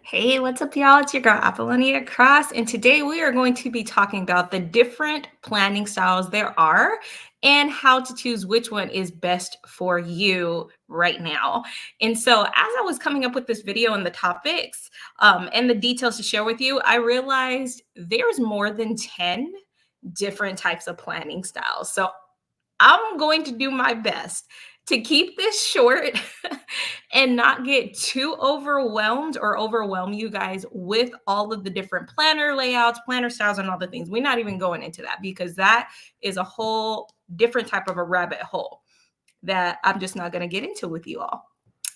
Hey, what's up, y'all? It's your girl Apollonia Cross, and today we are going to be talking about the different planning styles there are and how to choose which one is best for you right now. And so, as I was coming up with this video and the topics and the details to share with you, I realized there's more than 10 different types of planning styles. So, I'm going to do my best to keep this short and not get too overwhelmed or overwhelm you guys with all of the different planner layouts, planner styles, and all the things. We're not even going into that because that is a whole different type of a rabbit hole that I'm just not going to get into with you all.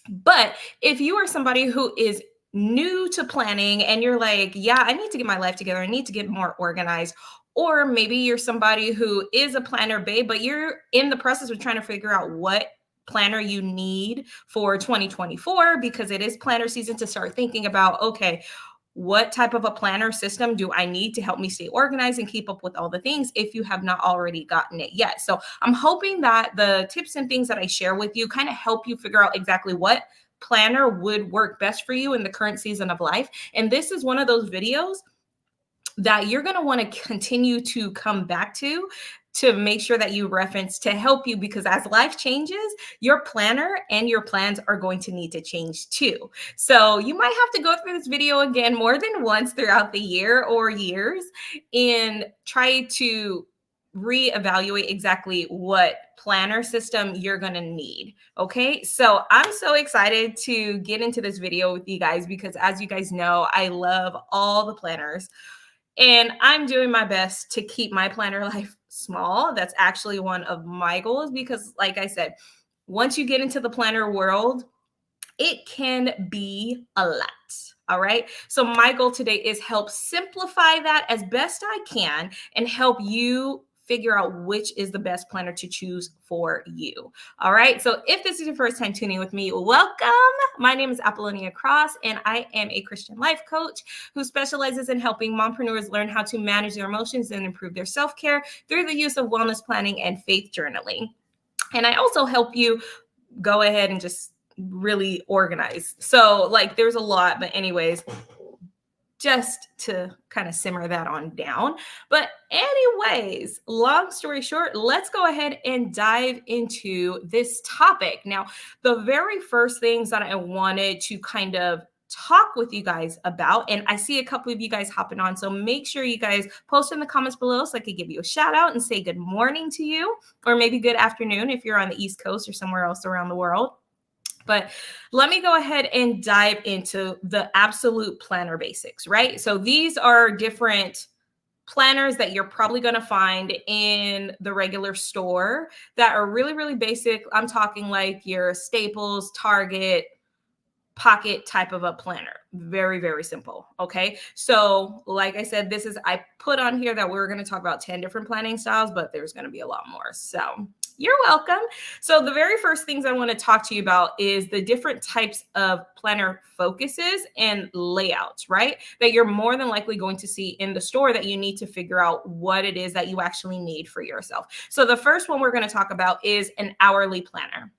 But if you are somebody who is new to planning and you're like, yeah, I need to get my life together, I need to get more organized. Or maybe you're somebody who is a planner babe, but you're in the process of trying to figure out what planner you need for 2024 because it is planner season to start thinking about, okay, what type of a planner system do I need to help me stay organized and keep up with all the things if you have not already gotten it yet. So I'm hoping that the tips and things that I share with you kind of help you figure out exactly what planner would work best for you in the current season of life. And this is one of those videos that you're going to want to continue to come back to make sure that you reference to help you, because as life changes, your planner and your plans are going to need to change too. So you might have to go through this video again more than once throughout the year or years and try to reevaluate exactly what planner system you're going to need. Okay. So I'm so excited to get into this video with you guys because, as you guys know, I love all the planners. And I'm doing my best to keep my planner life small. That's actually one of my goals because, like I said, once you get into the planner world, it can be a lot. All right. So, my goal today is help simplify that as best I can and help you figure out which is the best planner to choose for you. All right. So, if this is your first time tuning with me, welcome. My name is Apollonia Cross, and I am a Christian life coach who specializes in helping mompreneurs learn how to manage their emotions and improve their self care through the use of wellness planning and faith journaling. And I also help you go ahead and just really organize. So, like, there's a lot, but anyways, just to kind of simmer that on down. But anyways, long story short, let's go ahead and dive into this topic. Now, the very first things that I wanted to kind of talk with you guys about, and I see a couple of you guys hopping on, so make sure you guys post in the comments below so I could give you a shout out and say good morning to you, or maybe good afternoon if you're on the East Coast or somewhere else around the world. But let me go ahead and dive into the absolute planner basics, right? So these are different planners that you're probably going to find in the regular store that are really, really basic. I'm talking like your Staples, Target, Pocket type of a planner. Very, very simple. Okay. So, like I said, I put on here that we're going to talk about 10 different planning styles, but there's going to be a lot more. So, you're welcome. So, the very first things I want to talk to you about is the different types of planner focuses and layouts, right? That you're more than likely going to see in the store that you need to figure out what it is that you actually need for yourself. So, the first one we're going to talk about is an hourly planner.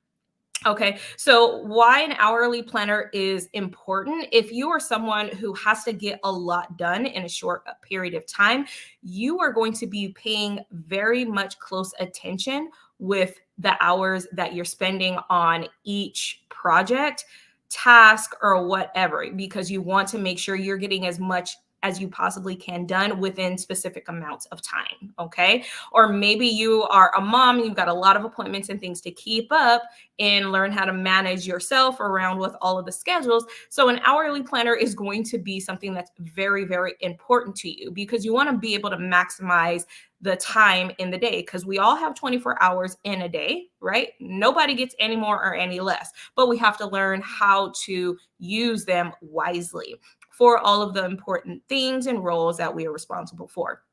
Okay, so why an hourly planner is important? If you are someone who has to get a lot done in a short period of time, you are going to be paying very much close attention with the hours that you're spending on each project, task, or whatever, because you want to make sure you're getting as much as you possibly can done within specific amounts of time. Okay. Or maybe you are a mom, you've got a lot of appointments and things to keep up and learn how to manage yourself around with all of the schedules. So an hourly planner is going to be something that's very, very important to you because you want to be able to maximize the time in the day, because we all have 24 hours in a day, right? Nobody gets any more or any less, but we have to learn how to use them wisely for all of the important things and roles that we are responsible for.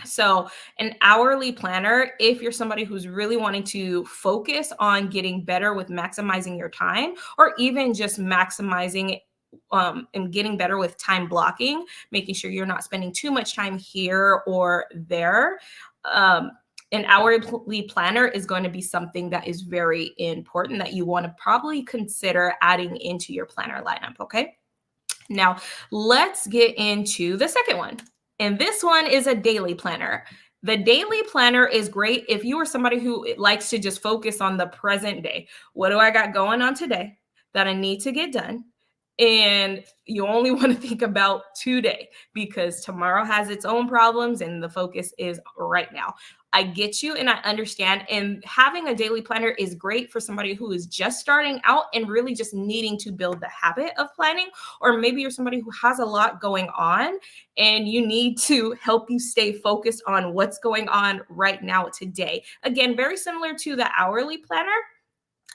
So an hourly planner, if you're somebody who's really wanting to focus on getting better with maximizing your time, or even just maximizing and getting better with time blocking, making sure you're not spending too much time here or there, an hourly planner is going to be something that is very important that you want to probably consider adding into your planner lineup. Okay. Now, let's get into the second one. And this one is a daily planner. The daily planner is great if you are somebody who likes to just focus on the present day. What do I got going on today that I need to get done? And you only want to think about today because tomorrow has its own problems and the focus is right now. I get you and I understand. And having a daily planner is great for somebody who is just starting out and really just needing to build the habit of planning. Or maybe you're somebody who has a lot going on and you need to help you stay focused on what's going on right now today. Again, very similar to the hourly planner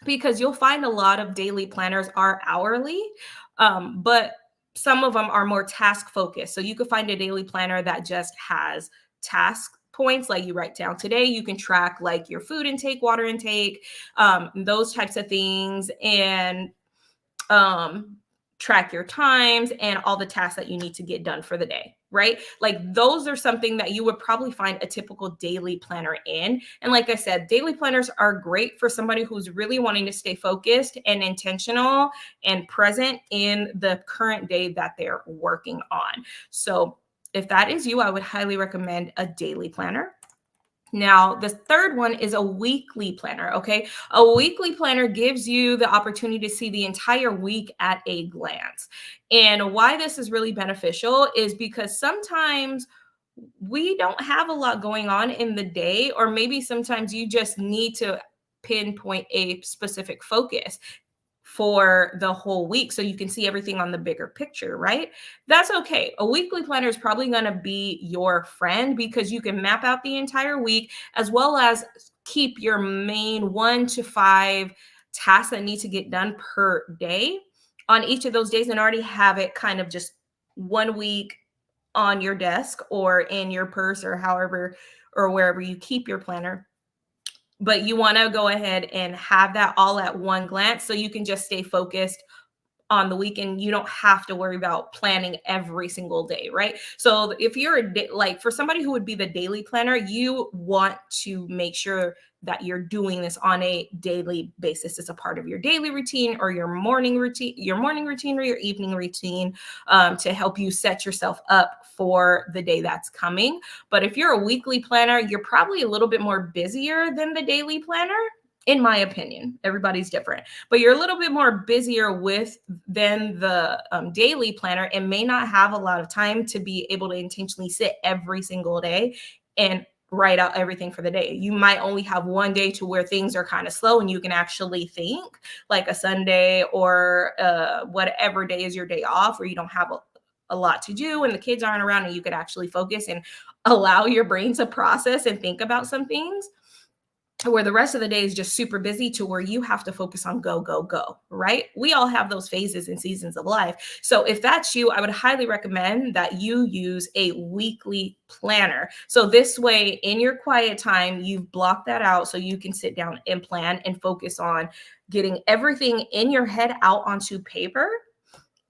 because you'll find a lot of daily planners are hourly, but some of them are more task focused. So you could find a daily planner that just has task points like you write down today. You can track like your food intake, water intake, those types of things, and um, track your times and all the tasks that you need to get done for the day, right? Like those are something that you would probably find a typical daily planner in. And like I said, daily planners are great for somebody who's really wanting to stay focused and intentional and present in the current day that they're working on. So if that is you, I would highly recommend a daily planner. Now, the third one is a weekly planner, okay? A weekly planner gives you the opportunity to see the entire week at a glance. And why this is really beneficial is because sometimes we don't have a lot going on in the day, or maybe sometimes you just need to pinpoint a specific focus for the whole week so you can see everything on the bigger picture, right? That's okay. A weekly planner is probably going to be your friend because you can map out the entire week as well as keep your main 1 to 5 tasks that need to get done per day on each of those days and already have it kind of just 1 week on your desk or in your purse or however or wherever you keep your planner, but you want to go ahead and have that all at one glance so you can just stay focused on the weekend. You don't have to worry about planning every single day, right? So if you're like for somebody who would be the daily planner, you want to make sure that you're doing this on a daily basis. It's a part of your daily routine or your morning routine or your evening routine, to help you set yourself up for the day that's coming. But if you're a weekly planner, you're probably a little bit more busier than the daily planner, in my opinion. Everybody's different, but you're a little bit more busier with than the daily planner and may not have a lot of time to be able to intentionally sit every single day and write out everything for the day. You might only have one day to where things are kind of slow and you can actually think, like a Sunday or whatever day is your day off where you don't have a lot to do and the kids aren't around and you could actually focus and allow your brain to process and think about some things, where the rest of the day is just super busy to where you have to focus on go, go, go, right? We all have those phases and seasons of life. So if that's you, I would highly recommend that you use a weekly planner. So this way, in your quiet time, you've blocked that out so you can sit down and plan and focus on getting everything in your head out onto paper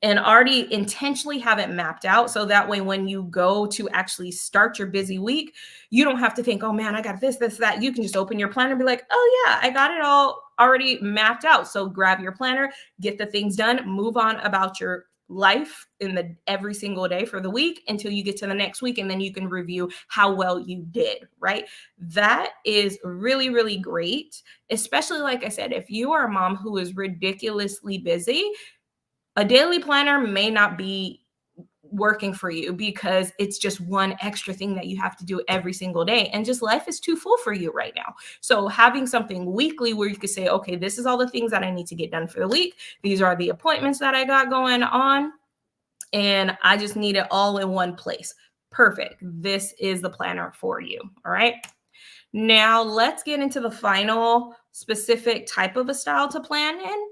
and already intentionally have it mapped out. So that way, when you go to actually start your busy week, you don't have to think, oh man, I got this, that. You can just open your planner and be like, oh yeah, I got it all already mapped out. So grab your planner, get the things done, move on about your life in the every single day for the week until you get to the next week. And then you can review how well you did, right? That is really, really great. Especially, like I said, if you are a mom who is ridiculously busy, a daily planner may not be working for you because it's just one extra thing that you have to do every single day. And just life is too full for you right now. So having something weekly where you could say, okay, this is all the things that I need to get done for the week. These are the appointments that I got going on. And I just need it all in one place. Perfect. This is the planner for you. All right. Now let's get into the final specific type of a style to plan in,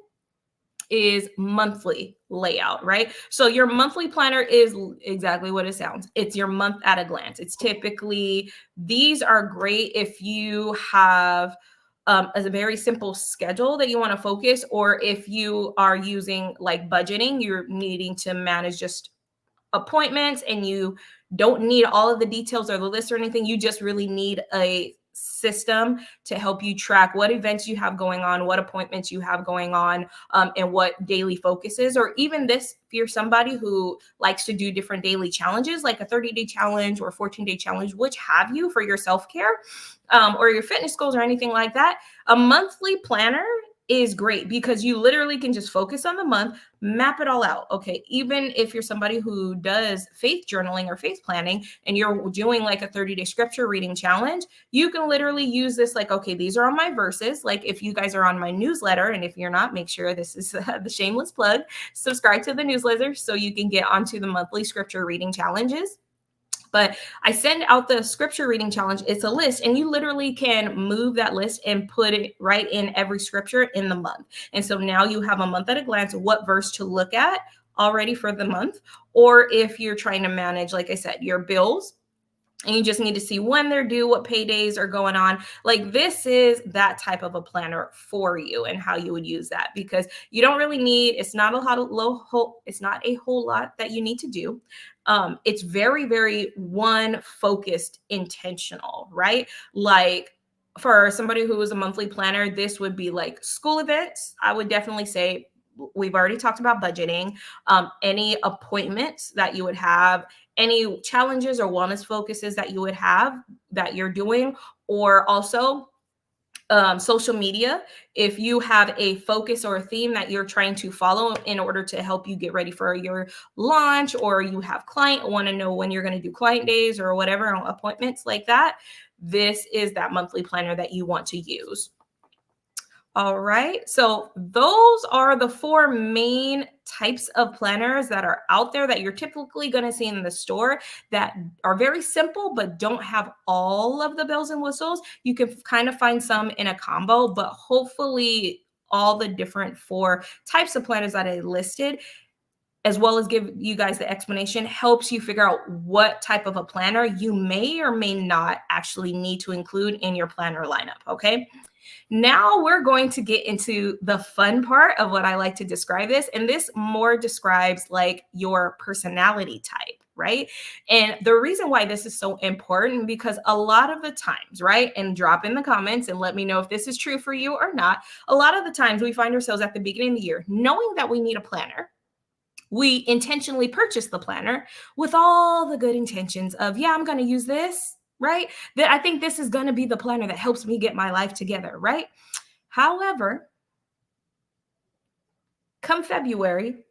is monthly layout, right? So your monthly planner is exactly what it sounds. It's your month at a glance. It's typically, these are great if you have a very simple schedule that you want to focus, or if you are using like budgeting, you're needing to manage just appointments and you don't need all of the details or the list or anything. You just really need a system to help you track what events you have going on, what appointments you have going on, and what daily focus is. Or even this, if you're somebody who likes to do different daily challenges, like a 30-day challenge or 14-day challenge, which have you for your self-care, or your fitness goals or anything like that, a monthly planner is great because you literally can just focus on the month, map it all out. Okay. Even if you're somebody who does faith journaling or faith planning and you're doing like a 30-day scripture reading challenge, you can literally use this like, okay, these are all my verses. Like if you guys are on my newsletter, and if you're not, make sure this is the shameless plug, subscribe to the newsletter so you can get onto the monthly scripture reading challenges. But I send out the scripture reading challenge. It's a list, and you literally can move that list and put it right in every scripture in the month. And so now you have a month at a glance of what verse to look at already for the month. Or if you're trying to manage, like I said, your bills, and you just need to see when they're due, what paydays are going on. Like this is that type of a planner for you and how you would use that, because you don't really need, it's not it's not a whole lot that you need to do. It's very, very one focused, intentional, right? Like for somebody who is a monthly planner, this would be like school events. I would definitely say we've already talked about budgeting, any appointments that you would have, any challenges or wellness focuses that you would have that you're doing, or also social media. If you have a focus or a theme that you're trying to follow in order to help you get ready for your launch, or you have client want to know when you're going to do client days or whatever appointments like that, this is that monthly planner that you want to use. All right. So those are the four main types of planners that are out there that you're typically going to see in the store that are very simple, but don't have all of the bells and whistles. You can kind of find some in a combo, but hopefully all the different four types of planners that I listed, as well as give you guys the explanation, helps you figure out what type of a planner you may or may not actually need to include in your planner lineup. Okay. Now we're going to get into the fun part of what I like to describe this. And this more describes like your personality type, right? And the reason why this is so important, because a lot of the times, right? And drop in the comments and let me know if this is true for you or not. A lot of the times we find ourselves at the beginning of the year knowing that we need a planner. We intentionally purchase the planner with all the good intentions of, yeah, I'm going to use this, right? That I think this is going to be the planner that helps me get my life together, right? However, come February,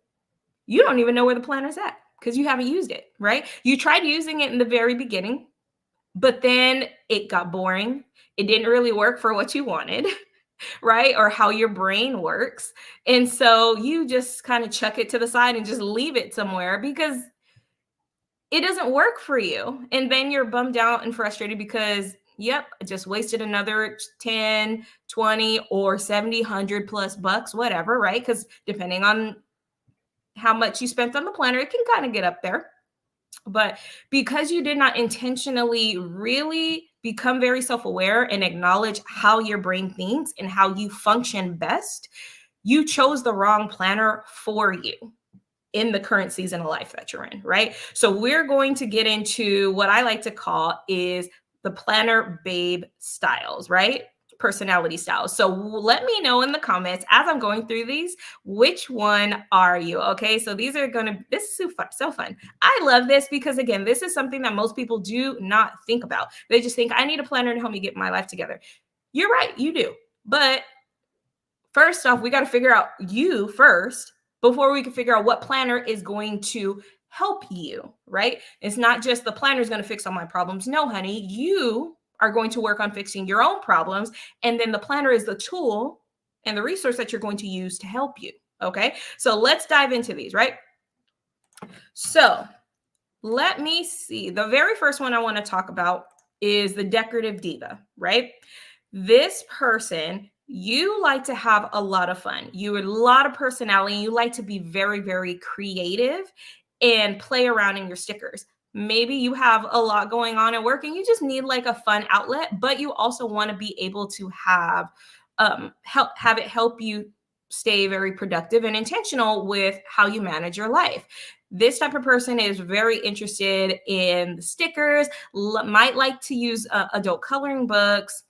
you don't even know where the planner's at because you haven't used it, right? You tried using it in the very beginning, but then it got boring. It didn't really work for what you wanted, right? Or how your brain works. And so you just kind of chuck it to the side and just leave it somewhere because it doesn't work for you. And then you're bummed out and frustrated because, yep, I just wasted another 10, 20, or 70, 100 plus bucks, whatever, right? Because depending on how much you spent on the planner, it can kind of get up there. But because you did not intentionally really become very self-aware and acknowledge how your brain thinks and how you function best, you chose the wrong planner for you in the current season of life that you're in, right? So we're going to get into what I like to call is the planner babe styles, right? Personality styles. So let me know in the comments as I'm going through these, which one are you? Okay. So these are this is so fun. I love this because again, this is something that most people do not think about. They just think I need a planner to help me get my life together. You're right. You do. But first off, we got to figure out you first before we can figure out what planner is going to help you, right? It's not just the planner is going to fix all my problems. No, honey, you are going to work on fixing your own problems. And then the planner is the tool and the resource that you're going to use to help you. Okay. So let's dive into these, right? So let me see. The very first one I want to talk about is the decorative diva, right? This person, you like to have a lot of fun. You have a lot of personality. You like to be very, very creative and play around in your stickers. Maybe you have a lot going on at work and you just need like a fun outlet, but you also want to be able to have it help you stay very productive and intentional with how you manage your life. This type of person is very interested in stickers, might like to use adult coloring books,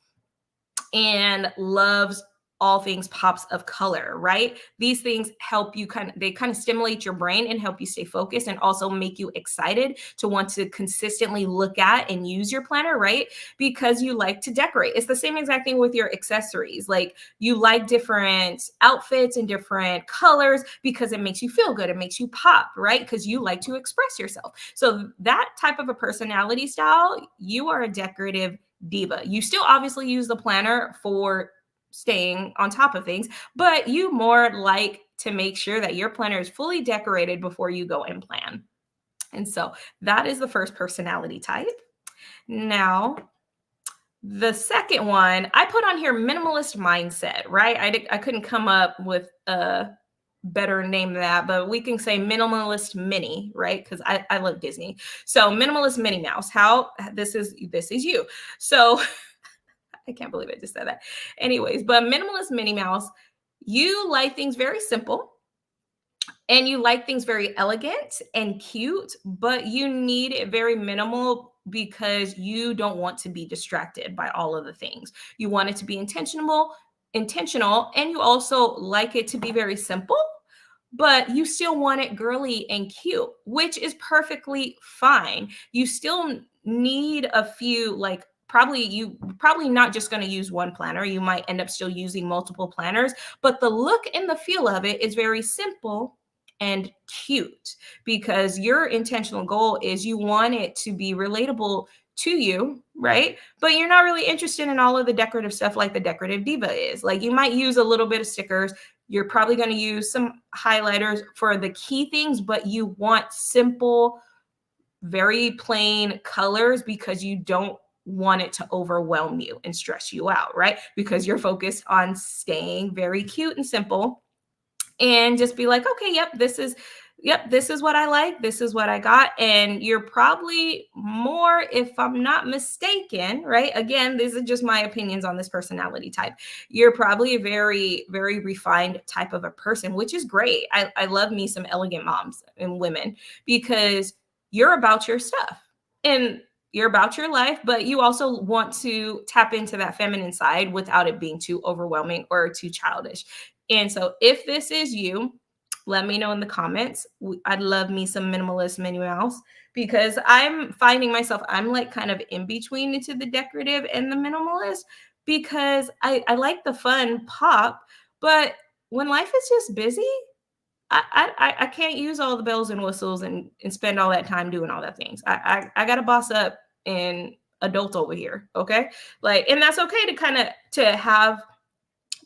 and loves all things pops of color, right? These things help you they kind of stimulate your brain and help you stay focused and also make you excited to want to consistently look at and use your planner, right? Because you like to decorate. It's the same exact thing with your accessories. Like you like different outfits and different colors because it makes you feel good. It makes you pop, right? Because you like to express yourself. So that type of a personality style, you are a decorative diva. You still obviously use the planner for staying on top of things, but you more like to make sure that your planner is fully decorated before you go and plan. And so that is the first personality type. Now, the second one, I put on here minimalist mindset, right? I couldn't come up with a better name than that, but we can say minimalist Minnie, right? Because I love Disney. So minimalist Minnie Mouse. How this is you. So I can't believe I just said that. Anyways, but minimalist Minnie Mouse, you like things very simple and you like things very elegant and cute, but you need it very minimal because you don't want to be distracted by all of the things. You want it to be intentional, and you also like it to be very simple, but you still want it girly and cute, which is perfectly fine. You still need a few, like probably not just going to use one planner. You might end up still using multiple planners, but the look and the feel of it is very simple and cute because your intentional goal is you want it to be relatable to you, right? But you're not really interested in all of the decorative stuff like the decorative diva is. Like you might use a little bit of stickers. You're probably going to use some highlighters for the key things, but you want simple, very plain colors because you don't want it to overwhelm you and stress you out, right? Because you're focused on staying very cute and simple and just be like, okay, this is what I like. This is what I got. And you're probably more, if I'm not mistaken, right? Again, these are just my opinions on this personality type. You're probably a very, very refined type of a person, which is great. I love me some elegant moms and women because you're about your stuff and you're about your life, but you also want to tap into that feminine side without it being too overwhelming or too childish. And so if this is you, let me know in the comments. I'd love me some minimalist Minnie Mouse because I'm finding myself, I'm like kind of in between into the decorative and the minimalist because I like the fun pop, but when life is just busy, I can't use all the bells and whistles and spend all that time doing all that things. I got to boss up and adult over here. Okay. Like, and that's okay to kind of, to have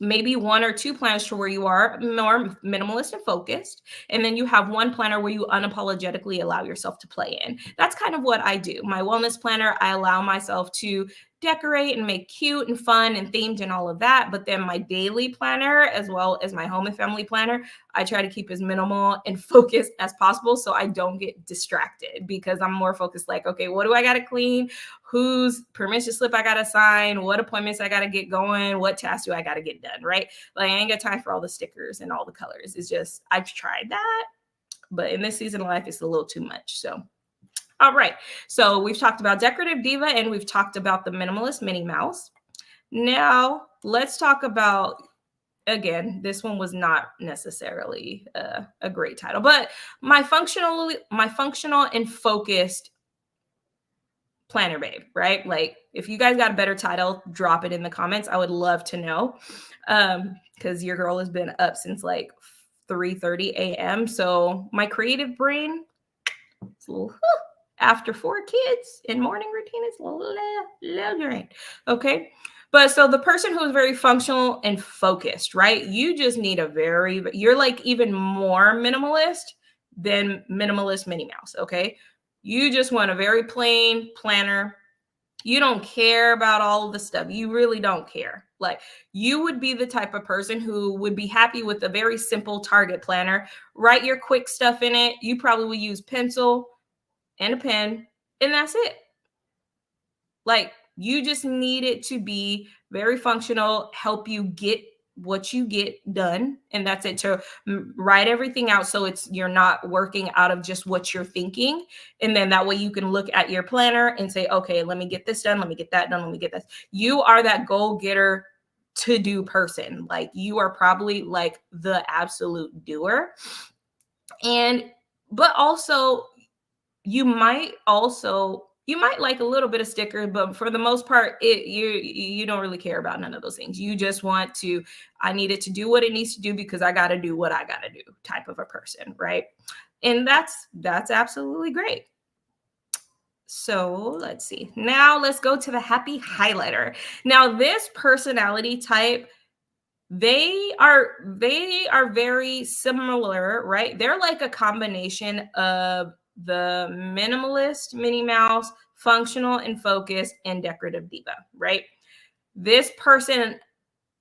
maybe one or two planners to where you are more minimalist and focused. And then you have one planner where you unapologetically allow yourself to play in. That's kind of what I do. My wellness planner, I allow myself to decorate and make cute and fun and themed and all of that. But then my daily planner, as well as my home and family planner, I try to keep as minimal and focused as possible so I don't get distracted because I'm more focused like, okay, what do I got to clean? Whose permission slip I got to sign? What appointments I got to get going? What tasks do I got to get done, right? Like I ain't got time for all the stickers and all the colors. It's just, I've tried that, but in this season of life, it's a little too much. So all right. So we've talked about decorative diva and we've talked about the minimalist Minnie Mouse. Now let's talk about, again, this one was not necessarily a great title, but my functional and focused planner babe, right? Like if you guys got a better title, drop it in the comments. I would love to know. Because your girl has been up since like 3:30 a.m. So my creative brain, it's a little after 4 kids and morning routine is a little drained. Okay. But so the person who is very functional and focused, right? You just need you're like even more minimalist than minimalist Minnie Mouse. Okay. You just want a very plain planner. You don't care about all of the stuff. You really don't care. Like you would be the type of person who would be happy with a very simple Target planner. Write your quick stuff in it. You probably would use pencil and a pen, and that's it. Like you just need it to be very functional, help you get what you get done, and that's it. To write everything out, so you're not working out of just what you're thinking, and then that way you can look at your planner and say, okay, let me get this done, let me get that done, let me get this. You are that goal getter, to do person. Like, you are probably like the absolute doer. And but also, you might like a little bit of stickers, but for the most part, you don't really care about none of those things. You just want to, I need it to do what it needs to do because I got to do what I got to do, type of a person, right? And that's absolutely great. So let's see. Now let's go to the happy highlighter. Now, this personality type, they are very similar, right? They're like a combination of the minimalist, Minnie Mouse, functional and focused, and decorative diva, right? This person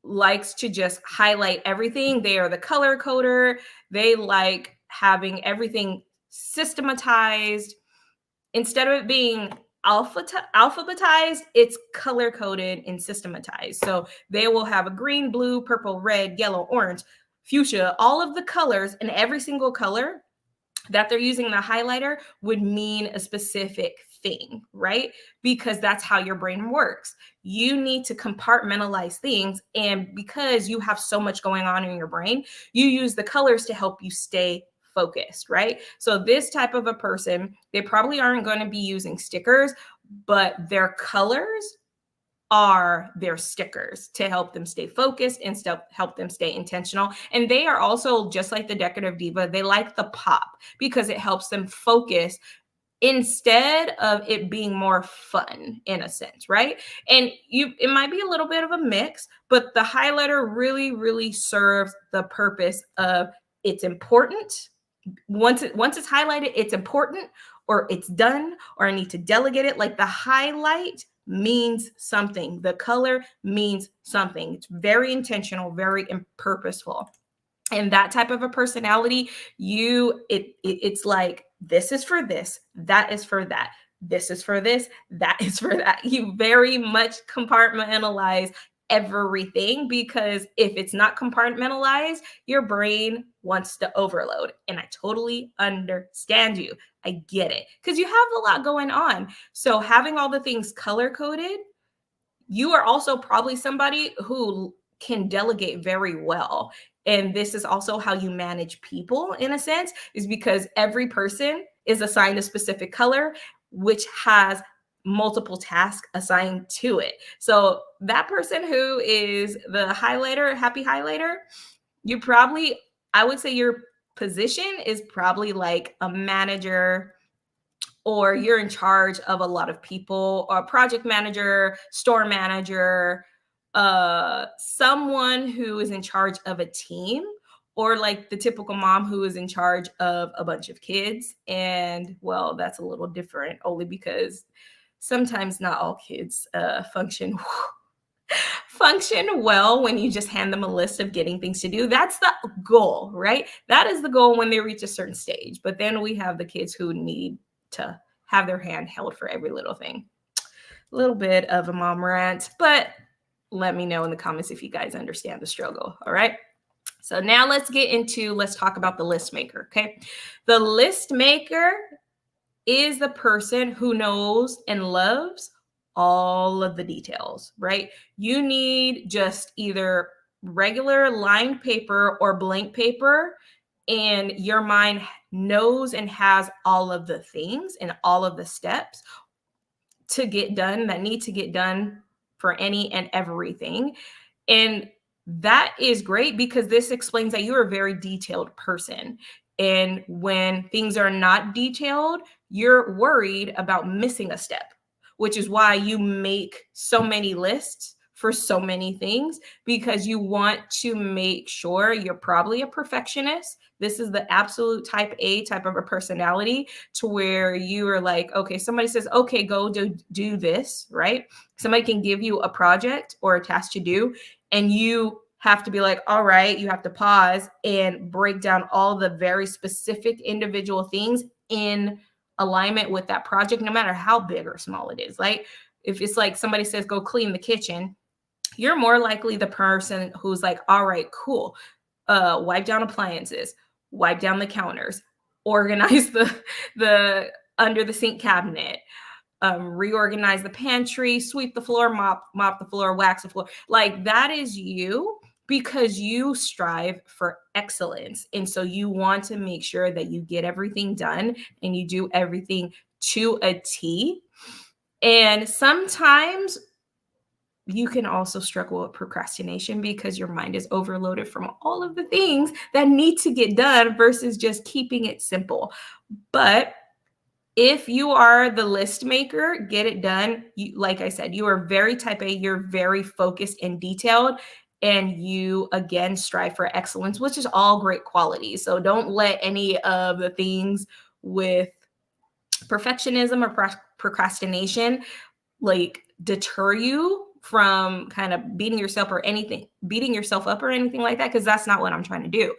likes to just highlight everything. They are the color coder. They like having everything systematized. Instead of it being alphabetized, it's color coded and systematized. So they will have a green, blue, purple, red, yellow, orange, fuchsia, all of the colors, and every single color that they're using the highlighter would mean a specific thing, right? Because that's how your brain works. You need to compartmentalize things. And because you have so much going on in your brain, you use the colors to help you stay focused, right? So this type of a person, they probably aren't going to be using stickers, but their colors are their stickers to help them stay focused and help them stay intentional. And they are also, just like the decorative diva, they like the pop because it helps them focus instead of it being more fun, in a sense, right? And it might be a little bit of a mix, but the highlighter really serves the purpose of, it's important. Once it's highlighted, it's important, or it's done, or I need to delegate it. Like, the highlight means something. The color means something. It's very intentional, very purposeful. And that type of a personality, it's like, this is for this, that is for that, this is for this, that is for that. You very much compartmentalize everything, because if it's not compartmentalized, your brain wants to overload. And I totally understand you. I get it, because you have a lot going on. So having all the things color coded, you are also probably somebody who can delegate very well. And this is also how you manage people, in a sense, is because every person is assigned a specific color, which has multiple tasks assigned to it. So that person who is the highlighter, happy highlighter, I would say your position is probably like a manager, or you're in charge of a lot of people, or a project manager, store manager, someone who is in charge of a team, or like the typical mom who is in charge of a bunch of kids. And well, that's a little different, only because sometimes not all kids function well when you just hand them a list of getting things to do. That's the goal, right? That is the goal when they reach a certain stage. But then we have the kids who need to have their hand held for every little thing. A little bit of a mom rant, but let me know in the comments if you guys understand the struggle. All right. So now let's talk about the list maker. Okay. The list maker is the person who knows and loves all of the details, right? You need just either regular lined paper or blank paper, and your mind knows and has all of the things and all of the steps to get done that need to get done for any and everything. And that is great, because this explains that you're a very detailed person. And when things are not detailed, you're worried about missing a step, which is why you make so many lists for so many things, because you want to make sure. You're probably a perfectionist. This is the absolute type A type of a personality, to where you are like, okay, somebody says, okay, go do this, right? Somebody can give you a project or a task to do, and you have to be like, all right, you have to pause and break down all the very specific individual things in alignment with that project, no matter how big or small it is. Like, if it's like somebody says, go clean the kitchen, you're more likely the person who's like, all right, cool. Wipe down appliances, wipe down the counters, organize the under the sink cabinet, reorganize the pantry, sweep the floor, mop the floor, wax the floor. Like that is you because you strive for excellence. And so you want to make sure that you get everything done and you do everything to a T. And sometimes you can also struggle with procrastination because your mind is overloaded from all of the things that need to get done versus just keeping it simple. But if you are the list maker, get it done. You, like I said, you are very type A, you're very focused and detailed, and you again strive for excellence, which is all great qualities. So don't let any of the things with perfectionism or procrastination like deter you from kind of beating yourself up or anything like that, because that's not what I'm trying to do.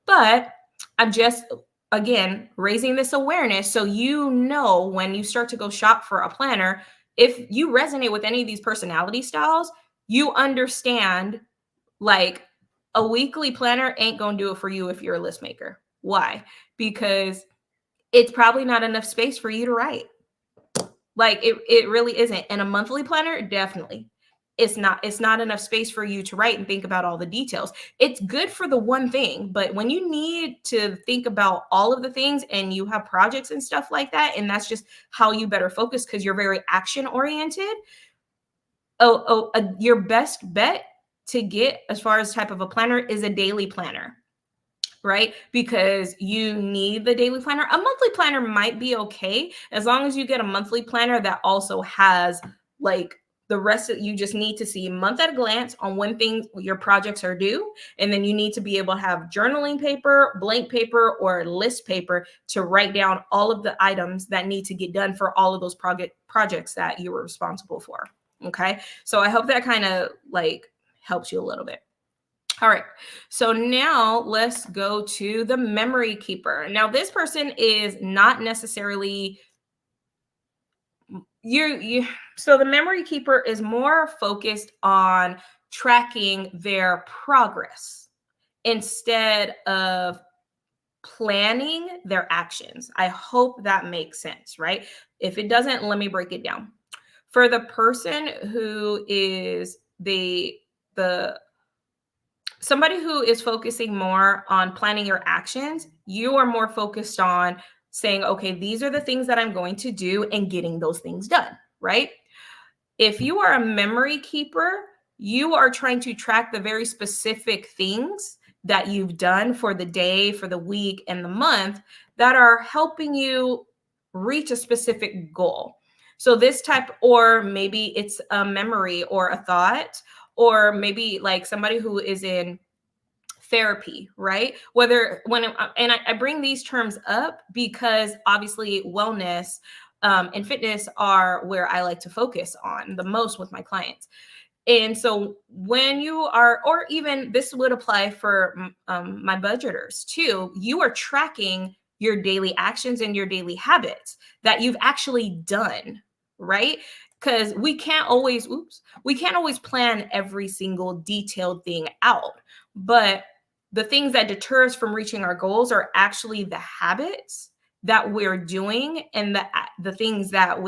But I'm just, again, raising this awareness so you know when you start to go shop for a planner, if you resonate with any of these personality styles, you understand like a weekly planner ain't going to do it for you if you're a list maker. Why? Because it's probably not enough space for you to write. Like it really isn't. And a monthly planner, definitely. It's not enough space for you to write and think about all the details. It's good for the one thing, but when you need to think about all of the things and you have projects and stuff like that, and that's just how you better focus because you're very action oriented. Your best bet to get as far as type of a planner is a daily planner, right? Because you need the daily planner. A monthly planner might be okay as long as you get a monthly planner that also has like the rest of, you just need to see month at a glance on when things, your projects are due. And then you need to be able to have journaling paper, blank paper, or list paper to write down all of the items that need to get done for all of those projects that you were responsible for. Okay. So I hope that kind of like helps you a little bit. All right. So now let's go to the memory keeper. Now, this person is not necessarily so the memory keeper is more focused on tracking their progress instead of planning their actions. I hope that makes sense, right? If it doesn't, let me break it down. For the person who is the somebody who is focusing more on planning your actions, you are more focused on saying, okay, these are the things that I'm going to do and getting those things done, right? If you are a memory keeper, you are trying to track the very specific things that you've done for the day, for the week, and the month that are helping you reach a specific goal. So this type, or maybe it's a memory or a thought, or maybe like somebody who is in therapy, right? Whether when and I bring these terms up because obviously wellness and fitness are where I like to focus on the most with my clients. And so when you are, or even this would apply for my budgeters too, you are tracking your daily actions and your daily habits that you've actually done, right? Because we can't always plan every single detailed thing out. But the things that deter us from reaching our goals are actually the habits that we're doing and the things that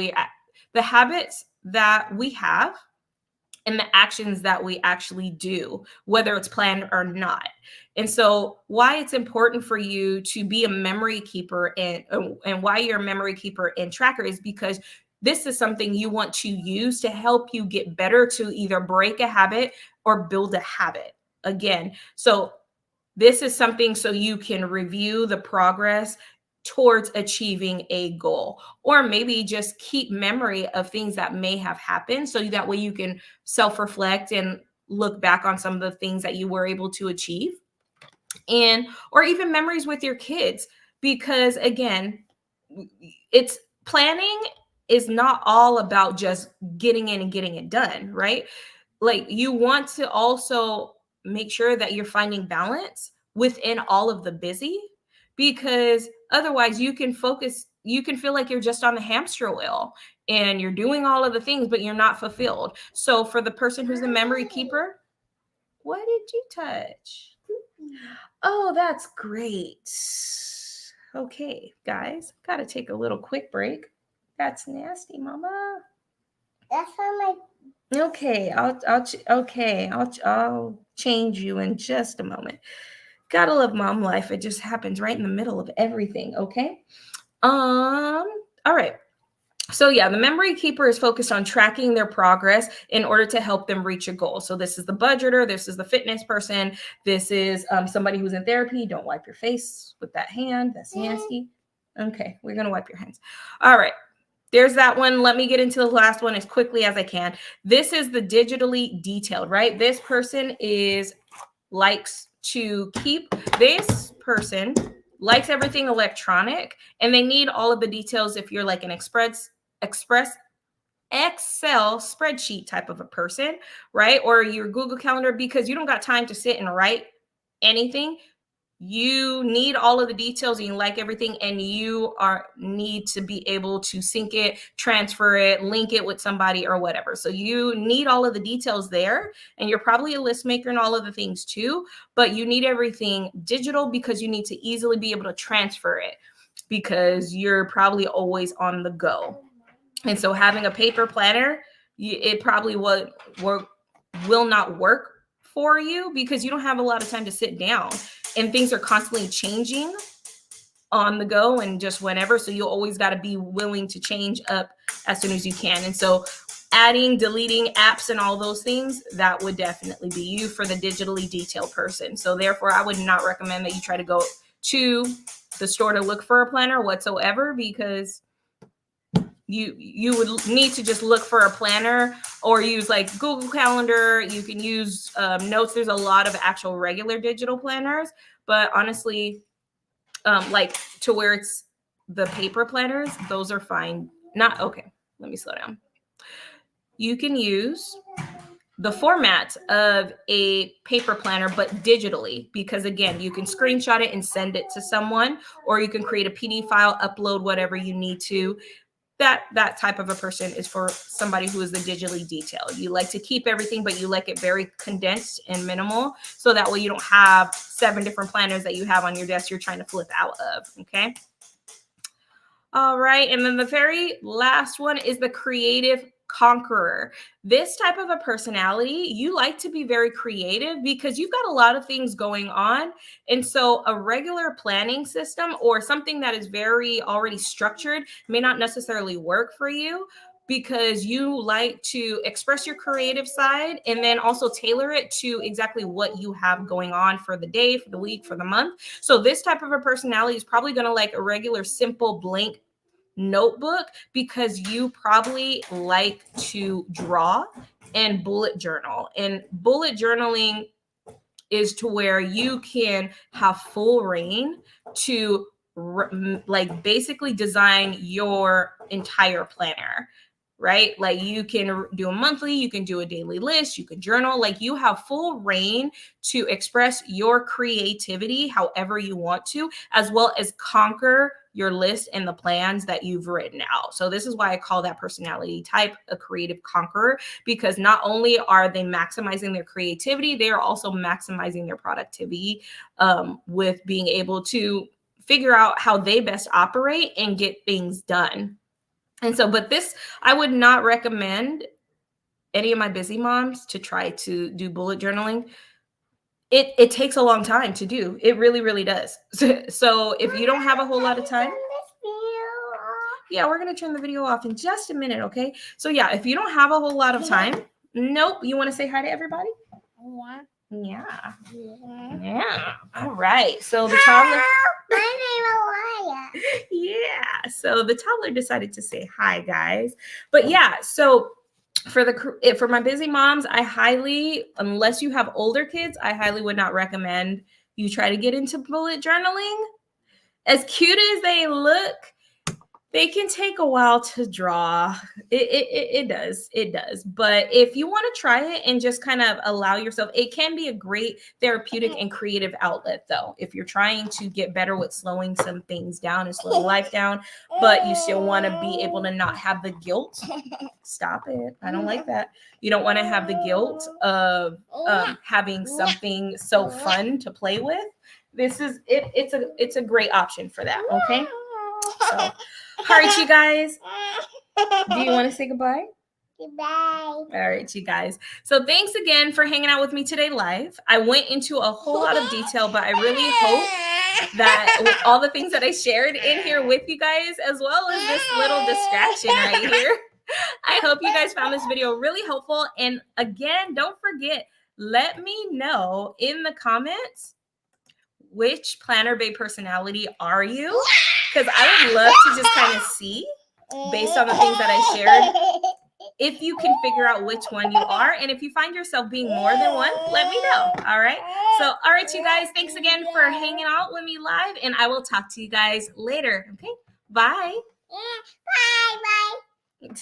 the habits that we have and the actions that we actually do, whether it's planned or not. And so why it's important for you to be a memory keeper and why you're a memory keeper and tracker is because this is something you want to use to help you get better to either break a habit or build a habit again. So this is something so you can review the progress towards achieving a goal, or maybe just keep memory of things that may have happened so that way you can self-reflect and look back on some of the things that you were able to achieve, and or even memories with your kids, because again, it's planning is not all about just getting in and getting it done, right? Like you want to also make sure that you're finding balance within all of the busy, because otherwise you can focus you can feel like you're just on the hamster wheel and you're doing all of the things, but you're not fulfilled. So for the person who's the memory keeper, what did you touch? Oh, that's great. Okay, guys, gotta take a little quick break. That's nasty, Mama. That's on my. Okay, I'll change you in just a moment. Gotta love mom life. It just happens right in the middle of everything. Okay. All right. So yeah, the memory keeper is focused on tracking their progress in order to help them reach a goal. So this is the budgeter, this is the fitness person, this is somebody who's in therapy. Don't wipe your face with that hand. That's nasty. Okay, we're gonna wipe your hands. All right. There's that one. Let me get into the last one as quickly as I can. This is the digitally detailed, right? This person likes to keep, this person likes everything electronic, and they need all of the details. If you're like an express Excel spreadsheet type of a person, right? Or your Google Calendar, because you don't got time to sit and write anything. You need all of the details and you like everything, and you need to be able to sync it, transfer it, link it with somebody or whatever. So you need all of the details there, and you're probably a list maker and all of the things too, but you need everything digital because you need to easily be able to transfer it because you're probably always on the go. And so having a paper planner, it probably will not work for you because you don't have a lot of time to sit down, and things are constantly changing on the go and just whenever. So you always got to be willing to change up as soon as you can. And so adding, deleting apps and all those things, that would definitely be you for the digitally detailed person. So therefore, I would not recommend that you try to go to the store to look for a planner whatsoever, because you would need to just look for a planner or use like Google Calendar. You can use notes. There's a lot of actual regular digital planners, but honestly, like to where it's the paper planners, those are fine. Not okay. Let me slow down. You can use the format of a paper planner, but digitally, because again, you can screenshot it and send it to someone, or you can create a PDF file, upload whatever you need to. That type of a person is for somebody who is the digitally detailed. You like to keep everything, but you like it very condensed and minimal. So that way you don't have 7 different planners that you have on your desk you're trying to flip out of. Okay. All right. And then the very last one is the creative conqueror. This type of a personality, you like to be very creative because you've got a lot of things going on. And so a regular planning system or something that is very already structured may not necessarily work for you, because you like to express your creative side and then also tailor it to exactly what you have going on for the day, for the week, for the month. So this type of a personality is probably going to like a regular, simple, blank notebook, because you probably like to draw and bullet journal. And bullet journaling is to where you can have full reign to like basically design your entire planner, right? Like you can do a monthly, you can do a daily list, you can journal, like you have full reign to express your creativity however you want to, as well as conquer your list and the plans that you've written out. So this is why I call that personality type a creative conqueror, because not only are they maximizing their creativity, they are also maximizing their productivity with being able to figure out how they best operate and get things done. And so, but this, I would not recommend any of my busy moms to try to do bullet journaling. It takes a long time to do. It really, really does. So if you don't have a whole lot of time, yeah, we're going to turn the video off in just a minute. Okay. So yeah, if you don't have a whole lot of time, nope. You want to say hi to everybody? Yeah. Yeah. All right. So the toddler. My name is Alaya. Yeah. So the toddler decided to say hi, guys. But yeah, so for my busy moms, I highly, unless you have older kids, I highly would not recommend you try to get into bullet journaling. As cute as they look, They can take a while to draw. It does. It does. But if you want to try it and just kind of allow yourself, it can be a great therapeutic and creative outlet, though. If you're trying to get better with slowing some things down and slowing life down, but you still want to be able to not have the guilt. Stop it. I don't like that. You don't want to have the guilt of having something so fun to play with. This is it. It's a great option for that. Okay. So, all right, you guys. Do you want to say goodbye? Goodbye. All right, you guys. So thanks again for hanging out with me today live. I went into a whole lot of detail, but I really hope that with all the things that I shared in here with you guys, as well as this little distraction right here, I hope you guys found this video really helpful. And again, don't forget, let me know in the comments, which Planner Babe personality are you? Because I would love to just kind of see, based on the things that I shared, if you can figure out which one you are. And if you find yourself being more than one, let me know. All right. So, all right, you guys, thanks again for hanging out with me live. And I will talk to you guys later. Okay. Bye. Bye. Bye.